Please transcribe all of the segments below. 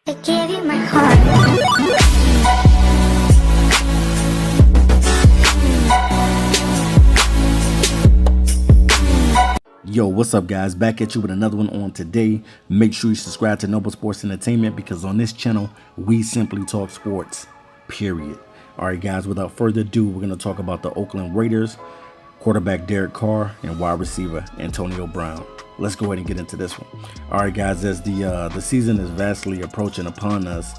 I gave you my heart. Yo, what's up guys? Back at you with another one on today. Make sure you subscribe to Noble Sports Entertainment because on this channel, we simply talk sports, period. All right guys, without further ado, we're going to talk about the Oakland Raiders, quarterback Derek Carr, and wide receiver Antonio Brown. Let's go ahead and get into this one. All right guys, as the season is vastly approaching upon us,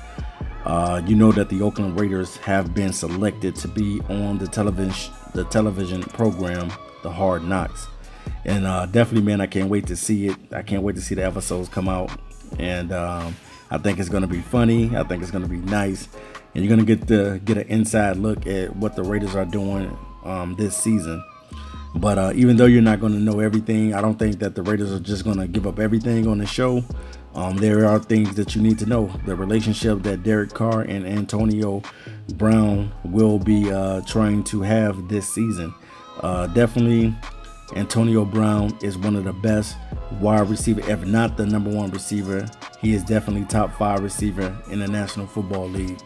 you know that the Oakland Raiders have been selected to be on the television program, the Hardknocks. And definitely, man, I can't wait to see it. I can't wait to see the episodes come out. And I think it's going to be funny. I think it's going to be nice. And you're going to get an inside look at what the Raiders are doing this season. But even though you're not going to know everything, I don't think that the Raiders are just going to give up everything on the show. There are things that you need to know. The relationship that Derek Carr and Antonio Brown will be trying to have this season. Definitely, Antonio Brown is one of the best wide receiver, if not the number one receiver. He is definitely top 5 receiver in the National Football League.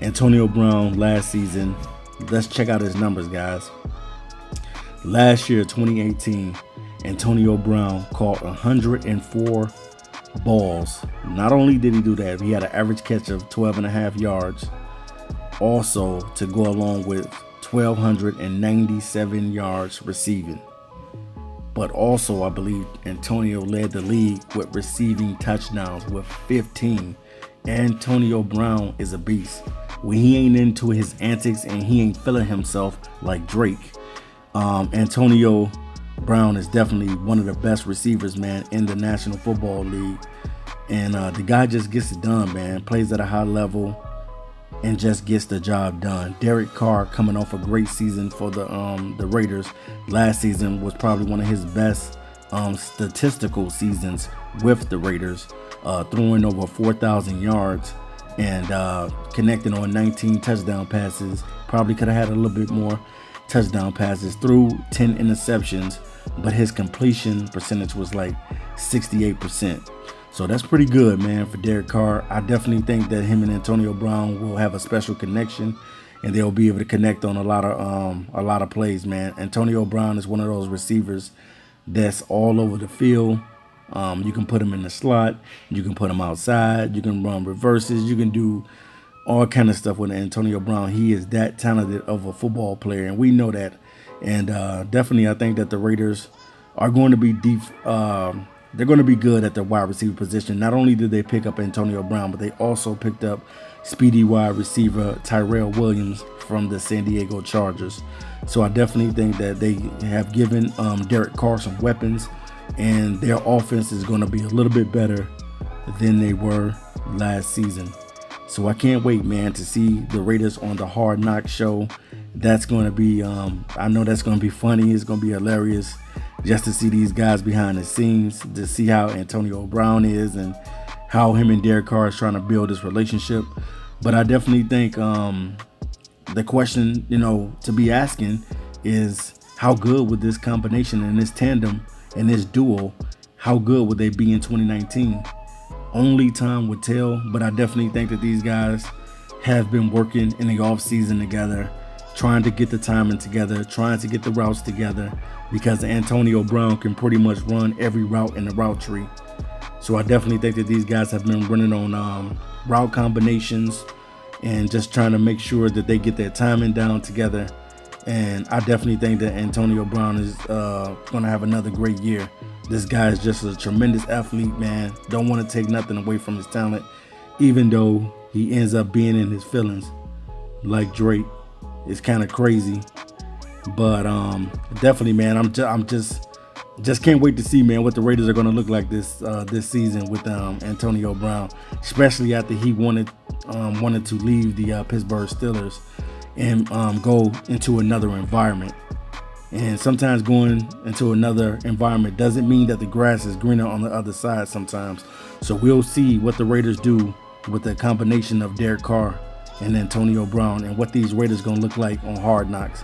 Antonio Brown last season, let's check out his numbers, guys. Last year, 2018, Antonio Brown caught 104 balls. Not only did he do that, he had an average catch of 12.5 yards. Also, to go along with 1,297 yards receiving. But also, I believe Antonio led the league with receiving touchdowns with 15. Antonio Brown is a beast. When he ain't into his antics and he ain't feeling himself like Drake, Antonio Brown is definitely one of the best receivers, man, in the National Football League. And the guy just gets it done, man. Plays at a high level and just gets the job done. Derek Carr coming off a great season for the Raiders. Last season was probably one of his best statistical seasons with the Raiders, throwing over 4,000 yards and connecting on 19 touchdown passes. Probably could have had a little bit more touchdown passes, threw 10 interceptions, but his completion percentage was like 68%. So that's pretty good, man, for Derek Carr. I definitely think that him and Antonio Brown will have a special connection, and they'll be able to connect on a lot of plays, man. Antonio Brown is one of those receivers that's all over the field. You can put him in the slot, you can put him outside, you can run reverses, you can do all kind of stuff with Antonio Brown. He is that talented of a football player, and we know that. And definitely, I think that the Raiders are going to be deep. They're going to be good at the wide receiver position. Not only did they pick up Antonio Brown, but they also picked up speedy wide receiver Tyrell Williams from the San Diego Chargers. So I definitely think that they have given Derek Carr some weapons, and their offense is going to be a little bit better than they were last season. So I can't wait, man, to see the Raiders on the Hard Knocks show. That's going to be, I know that's going to be funny. It's going to be hilarious just to see these guys behind the scenes, to see how Antonio Brown is and how him and Derek Carr is trying to build this relationship. But I definitely think the question, to be asking is how good would this combination and this tandem and this duo, how good would they be in 2019? Only time would tell, but I definitely think that these guys have been working in the off season together, trying to get the timing together, trying to get the routes together, because Antonio Brown can pretty much run every route in the route tree. So I definitely think that these guys have been running on route combinations and just trying to make sure that they get their timing down together. And I definitely think that Antonio Brown is going to have another great year. This guy is just a tremendous athlete, man. Don't want to take nothing away from his talent, even though he ends up being in his feelings like Drake. It's kind of crazy, but definitely, man, I'm just can't wait to see, man, what the Raiders are going to look like this season with Antonio Brown, especially after he wanted to leave the Pittsburgh Steelers and go into another environment. And sometimes going into another environment doesn't mean that the grass is greener on the other side sometimes. So we'll see what the Raiders do with the combination of Derek Carr and Antonio Brown and what these Raiders going to look like on Hard Knocks.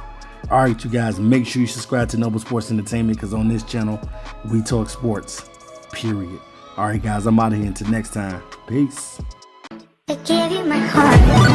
All right, you guys, make sure you subscribe to Noble Sports Entertainment because on this channel, we talk sports, period. All right, guys, I'm out of here until next time. Peace. I gave you my heart.